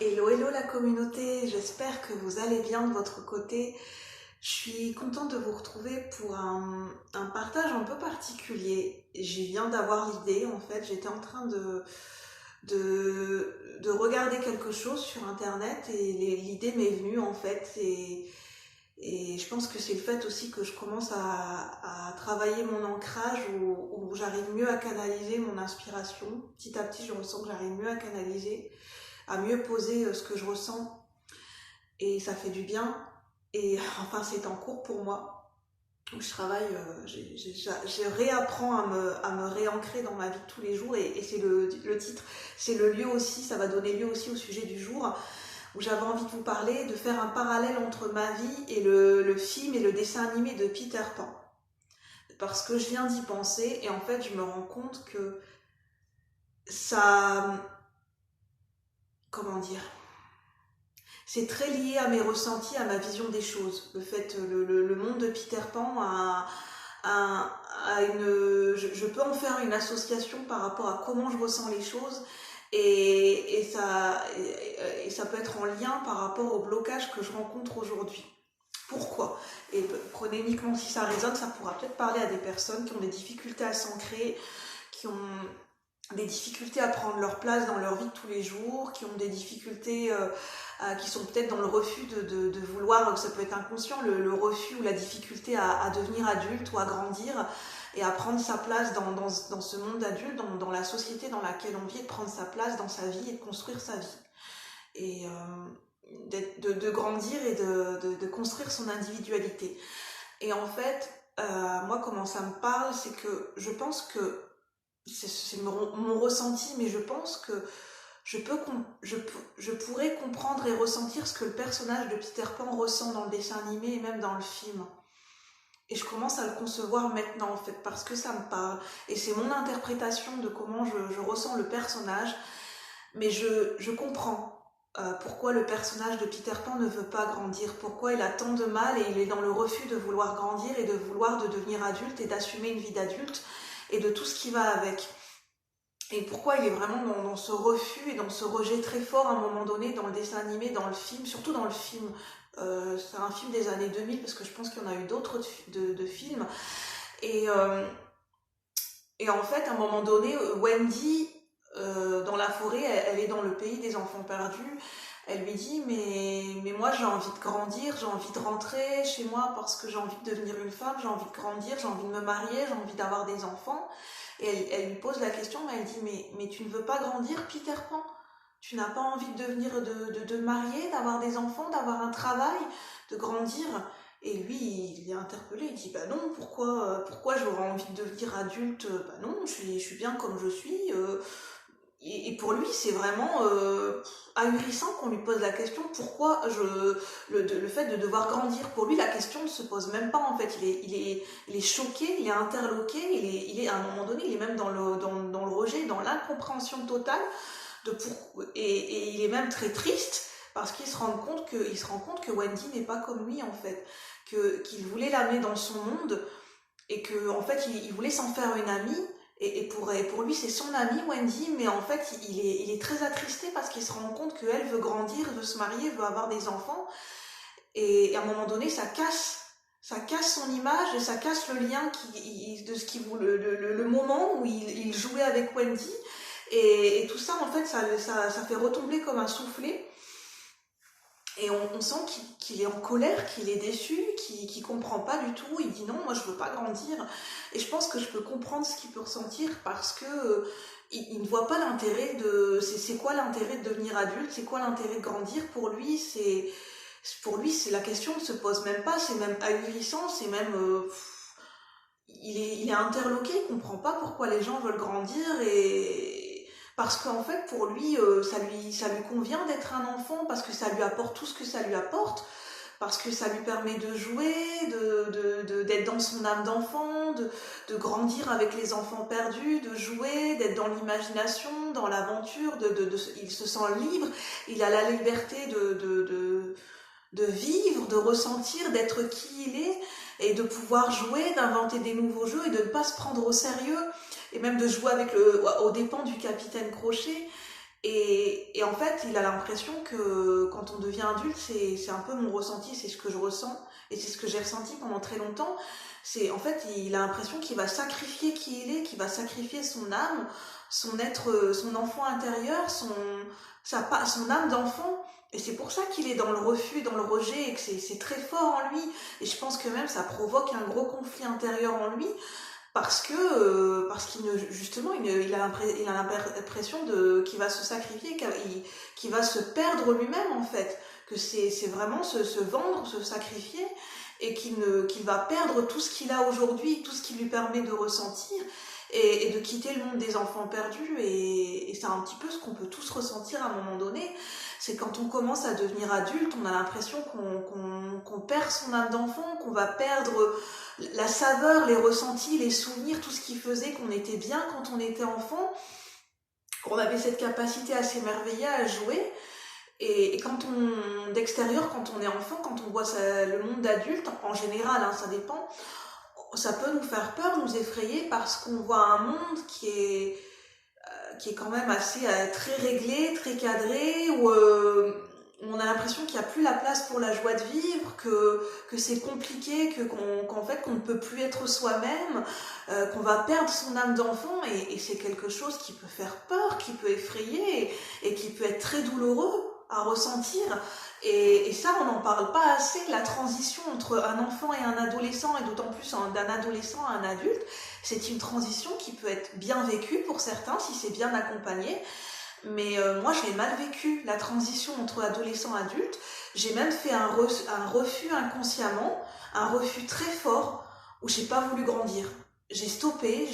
Hello, hello la communauté, j'espère que vous allez bien de votre côté. Je suis contente de vous retrouver pour un partage un peu particulier. Je viens d'avoir l'idée, en fait, j'étais en train de regarder quelque chose sur internet et l'idée m'est venue en fait. Et je pense que c'est le fait aussi que je commence à travailler mon ancrage où j'arrive mieux à canaliser mon inspiration. Petit à petit, je ressens que j'arrive mieux à canaliser, à mieux poser ce que je ressens et ça fait du bien. Et enfin, c'est en cours pour moi. Je travaille, je réapprends à me réancrer dans ma vie de tous les jours et c'est le titre, c'est le lieu aussi, ça va donner lieu aussi au sujet du jour où j'avais envie de vous parler, de faire un parallèle entre ma vie et le film et le dessin animé de Peter Pan. Parce que je viens d'y penser et en fait je me rends compte que ça, comment dire, c'est très lié à mes ressentis, à ma vision des choses. Le fait, le monde de Peter Pan a je peux en faire une association par rapport à comment je ressens les choses et ça peut être en lien par rapport au blocage que je rencontre aujourd'hui. Pourquoi? Et prenez uniquement si ça résonne, ça pourra peut-être parler à des personnes qui ont des difficultés à s'ancrer, qui ont des difficultés à prendre leur place dans leur vie de tous les jours, qui ont des difficultés, qui sont peut-être dans le refus de vouloir, ça peut être inconscient, le refus ou la difficulté à devenir adulte ou à grandir et à prendre sa place dans ce monde adulte, dans la société dans laquelle on vit, et de prendre sa place dans sa vie et de construire sa vie. Et de grandir et de construire son individualité. Et en fait, moi, comment ça me parle, c'est que je pense que c'est mon ressenti, mais je pense que je pourrais comprendre et ressentir ce que le personnage de Peter Pan ressent dans le dessin animé et même dans le film. Et je commence à le concevoir maintenant, en fait, parce que ça me parle. Et c'est mon interprétation de comment je ressens le personnage. Mais je comprends pourquoi le personnage de Peter Pan ne veut pas grandir, pourquoi il a tant de mal et il est dans le refus de vouloir grandir et de vouloir de devenir adulte et d'assumer une vie d'adulte et de tout ce qui va avec. Et pourquoi il est vraiment dans ce refus et dans ce rejet très fort à un moment donné dans le dessin animé, dans le film, surtout dans le film. C'est un film des années 2000 parce que je pense qu'il y en a eu d'autres de films. Et en fait, à un moment donné, Wendy, dans la forêt, elle est dans le pays des enfants perdus. Elle lui dit mais moi j'ai envie de grandir, j'ai envie de rentrer chez moi parce que j'ai envie de devenir une femme, j'ai envie de grandir, j'ai envie de me marier, j'ai envie d'avoir des enfants. Et elle lui pose la question, mais elle dit mais tu ne veux pas grandir, Peter Pan? Tu n'as pas envie de devenir, de marier, d'avoir des enfants, d'avoir un travail, de grandir? Et lui, il est interpellé, il dit bah non, pourquoi j'aurais envie de devenir adulte? Bah non, je suis bien comme je suis. Et pour lui, c'est vraiment ahurissant qu'on lui pose la question pourquoi le fait de devoir grandir. Pour lui, la question ne se pose même pas en fait. Il est choqué, il est interloqué, il est à un moment donné, il est même dans le rejet, dans l'incompréhension totale et il est même très triste parce qu'il se rend compte que Wendy n'est pas comme lui en fait, qu'il voulait l'amener dans son monde et que en fait il voulait s'en faire une amie. Et pour lui, c'est son amie, Wendy, mais en fait, il est très attristé parce qu'il se rend compte qu'elle veut grandir, veut se marier, veut avoir des enfants. Et à un moment donné, ça casse son image et ça casse le lien de ce qu'il voulait, le moment où il jouait avec Wendy. Et tout ça, en fait, ça fait retomber comme un soufflet. Et on sent qu'il est en colère, qu'il est déçu, qu'il comprend pas du tout. Il dit non, moi je veux pas grandir. Et je pense que je peux comprendre ce qu'il peut ressentir parce que il ne voit pas l'intérêt c'est quoi l'intérêt de devenir adulte, c'est quoi l'intérêt de grandir. Pour lui, c'est la question ne se pose même pas. C'est même ahurissant, c'est même il est interloqué, il comprend pas pourquoi les gens veulent grandir parce qu'en fait pour lui ça lui convient d'être un enfant parce que ça lui apporte tout ce que ça lui apporte, parce que ça lui permet de jouer, d'être dans son âme d'enfant, de grandir avec les enfants perdus, de jouer, d'être dans l'imagination, dans l'aventure, il se sent libre, il a la liberté de vivre, de ressentir, d'être qui il est et de pouvoir jouer, d'inventer des nouveaux jeux et de ne pas se prendre au sérieux et même de jouer aux dépens du capitaine Crochet. Et en fait, il a l'impression que quand on devient adulte, c'est un peu mon ressenti, c'est ce que je ressens, et c'est ce que j'ai ressenti pendant très longtemps. C'est en fait, il a l'impression qu'il va sacrifier qui il est, qu'il va sacrifier son âme, son être, son enfant intérieur, son âme d'enfant. Et c'est pour ça qu'il est dans le refus, dans le rejet, et que c'est très fort en lui. Et je pense que même ça provoque un gros conflit intérieur en lui, parce qu'il ne, justement, il a l'impression qu'il va se sacrifier, qu'il va se perdre lui-même en fait, que c'est vraiment se vendre, se sacrifier, et qu'il va perdre tout ce qu'il a aujourd'hui, tout ce qui lui permet de ressentir, et de quitter le monde des enfants perdus. Et c'est un petit peu ce qu'on peut tous ressentir à un moment donné. C'est quand on commence à devenir adulte, on a l'impression qu'on perd son âme d'enfant, qu'on va perdre la saveur, les ressentis, les souvenirs, tout ce qui faisait qu'on était bien quand on était enfant, qu'on avait cette capacité à s'émerveiller, à jouer. Et d'extérieur, quand on est enfant, quand on voit le monde d'adulte, en général, hein, ça dépend, ça peut nous faire peur, nous effrayer, parce qu'on voit un monde qui est quand même assez très réglé, très cadré, où on a l'impression qu'il n'y a plus la place pour la joie de vivre, que c'est compliqué, qu'en fait qu'on ne peut plus être soi-même, qu'on va perdre son âme d'enfant, et c'est quelque chose qui peut faire peur, qui peut effrayer, et qui peut être très douloureux à ressentir. Et ça, on n'en parle pas assez, la transition entre un enfant et un adolescent, et d'autant plus d'un adolescent à un adulte, c'est une transition qui peut être bien vécue pour certains, si c'est bien accompagné. Mais moi, je l'ai mal vécu, la transition entre adolescent et adulte. J'ai même fait un refus inconsciemment, un refus très fort, où j'ai pas voulu grandir. J'ai stoppé,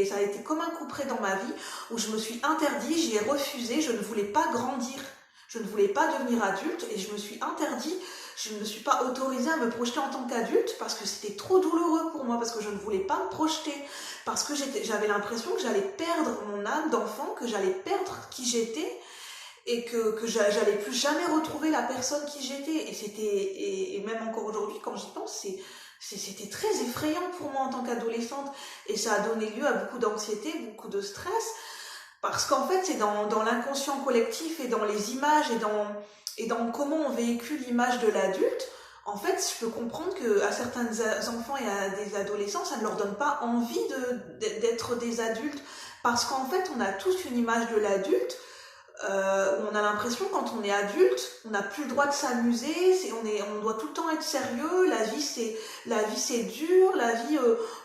ça a été comme un coup près dans ma vie, où je me suis interdit, j'ai refusé, je ne voulais pas grandir. Je ne voulais pas devenir adulte, et je me suis interdit, je ne me suis pas autorisée à me projeter en tant qu'adulte, parce que c'était trop douloureux pour moi, parce que je ne voulais pas me projeter, parce que j'avais l'impression que j'allais perdre mon âme d'enfant, que j'allais perdre qui j'étais, et que j'allais plus jamais retrouver la personne qui j'étais. Et même encore aujourd'hui, quand j'y pense, c'était très effrayant pour moi en tant qu'adolescente, et ça a donné lieu à beaucoup d'anxiété, beaucoup de stress, parce qu'en fait, c'est dans l'inconscient collectif, et dans les images, et dans comment on véhicule l'image de l'adulte. En fait, je peux comprendre qu'à certains enfants et à des adolescents, ça ne leur donne pas envie d'être des adultes. Parce qu'en fait, on a tous une image de l'adulte, où on a l'impression, quand on est adulte, on n'a plus le droit de s'amuser, on doit tout le temps être sérieux, la vie c'est dur, la vie,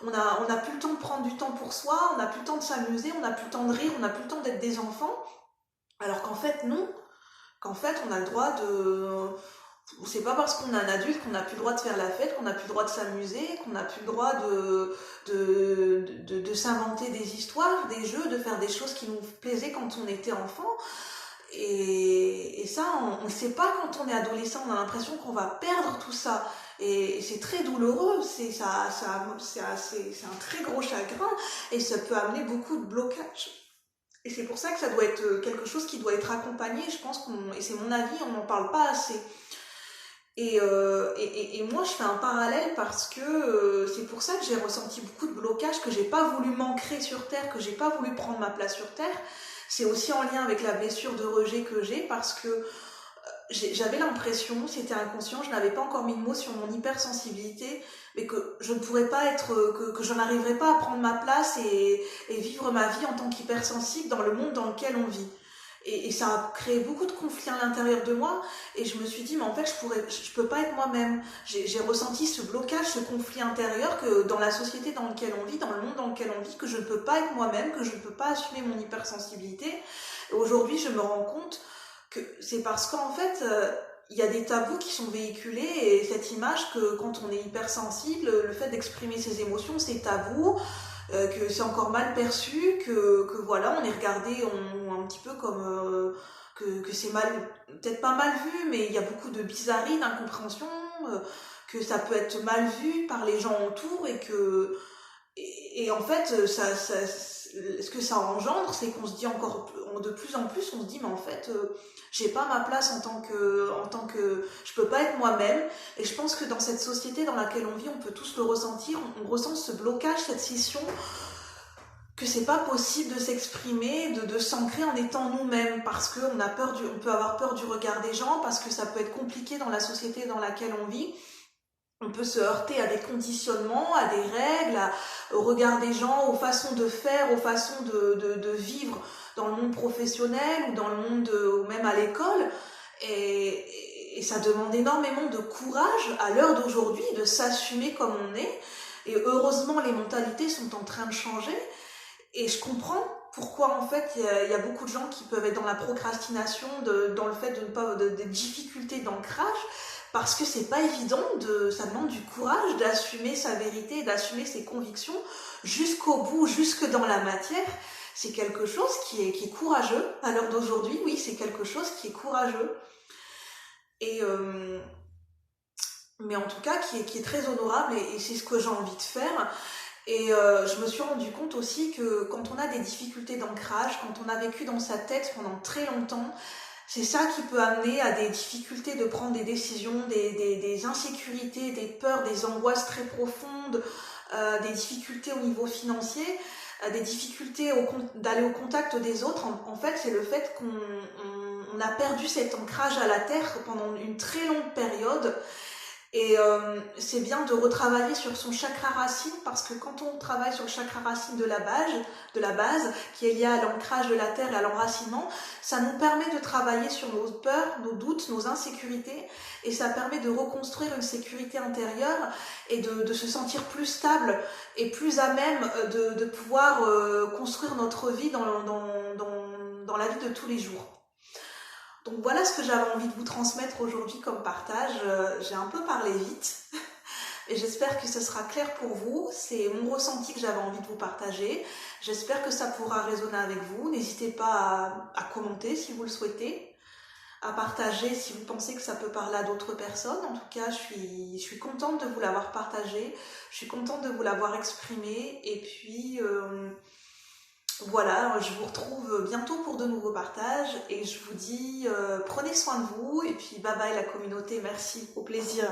on a plus le temps de prendre du temps pour soi, on n'a plus le temps de s'amuser, on n'a plus le temps de rire, on n'a plus le temps d'être des enfants. Alors qu'en fait, non, qu'en fait, on a le droit de... C'est pas parce qu'on est un adulte qu'on n'a plus le droit de faire la fête, qu'on n'a plus le droit de s'amuser, qu'on n'a plus le droit de s'inventer des histoires, des jeux, de faire des choses qui nous plaisaient quand on était enfant. Et ça, on ne sait pas quand on est adolescent, on a l'impression qu'on va perdre tout ça. Et c'est très douloureux, c'est un très gros chagrin, et ça peut amener beaucoup de blocages. Et c'est pour ça que ça doit être quelque chose qui doit être accompagné, je pense et c'est mon avis, on n'en parle pas assez. Et moi, je fais un parallèle, parce que c'est pour ça que j'ai ressenti beaucoup de blocages, que j'ai pas voulu m'ancrer sur Terre, que j'ai pas voulu prendre ma place sur Terre. C'est aussi en lien avec la blessure de rejet que j'ai, parce que j'avais l'impression, c'était inconscient, je n'avais pas encore mis de mots sur mon hypersensibilité, mais que je ne pourrais pas être, que je n'arriverais pas à prendre ma place et vivre ma vie en tant qu'hypersensible dans le monde dans lequel on vit. Et ça a créé beaucoup de conflits à l'intérieur de moi, et je me suis dit, mais en fait, je peux pas être moi-même. J'ai ressenti ce blocage, ce conflit intérieur, que dans la société dans laquelle on vit, dans le monde dans lequel on vit, que je ne peux pas être moi-même, que je ne peux pas assumer mon hypersensibilité. Et aujourd'hui, je me rends compte que c'est parce qu'en fait, il y a des tabous qui sont véhiculés, et cette image que quand on est hypersensible, le fait d'exprimer ses émotions, c'est tabou, que c'est encore mal perçu, que voilà, on est regardé un petit peu comme que c'est peut-être pas mal vu, mais il y a beaucoup de bizarreries, d'incompréhension, que ça peut être mal vu par les gens autour, et en fait, ce que ça engendre, c'est qu'on se dit de plus en plus, on se dit, mais en fait, j'ai pas ma place en tant que, je peux pas être moi-même. Et je pense que dans cette société dans laquelle on vit, on peut tous le ressentir, on ressent ce blocage, cette scission, que c'est pas possible de s'exprimer, de s'ancrer en étant nous-mêmes, parce qu'on a peur on peut avoir peur du regard des gens, parce que ça peut être compliqué dans la société dans laquelle on vit. On peut se heurter à des conditionnements, à des règles, au regard des gens, aux façons de faire, aux façons de vivre dans le monde professionnel ou dans le monde, ou même à l'école. Et ça demande énormément de courage à l'heure d'aujourd'hui de s'assumer comme on est. Et heureusement, les mentalités sont en train de changer. Et je comprends pourquoi en fait il y a beaucoup de gens qui peuvent être dans la procrastination, dans le fait de ne pas des difficultés d'ancrage, parce que c'est pas évident, ça demande du courage d'assumer sa vérité, d'assumer ses convictions jusqu'au bout, jusque dans la matière. C'est quelque chose qui est courageux à l'heure d'aujourd'hui. Oui, c'est quelque chose qui est courageux. Et mais en tout cas qui est très honorable, et c'est ce que j'ai envie de faire. Et je me suis rendu compte aussi que quand on a des difficultés d'ancrage, quand on a vécu dans sa tête pendant très longtemps, c'est ça qui peut amener à des difficultés de prendre des décisions, des insécurités, des peurs, des angoisses très profondes, des difficultés au niveau financier, des difficultés d'aller au contact des autres. En fait, c'est le fait qu'on a perdu cet ancrage à la terre pendant une très longue période. Et c'est bien de retravailler sur son chakra racine, parce que quand on travaille sur le chakra racine de la base, qui est lié à l'ancrage de la terre et à l'enracinement, ça nous permet de travailler sur nos peurs, nos doutes, nos insécurités, et ça permet de reconstruire une sécurité intérieure et de se sentir plus stable et plus à même de pouvoir construire notre vie dans la vie de tous les jours. Donc voilà ce que j'avais envie de vous transmettre aujourd'hui comme partage. J'ai un peu parlé vite et j'espère que ce sera clair pour vous. C'est mon ressenti que j'avais envie de vous partager. J'espère que ça pourra résonner avec vous. N'hésitez pas à commenter si vous le souhaitez, à partager si vous pensez que ça peut parler à d'autres personnes. En tout cas, je suis contente de vous l'avoir partagé. Je suis contente de vous l'avoir exprimé. Et puis voilà, je vous retrouve bientôt pour de nouveaux partages et je vous dis prenez soin de vous et puis bye bye la communauté, merci, au plaisir.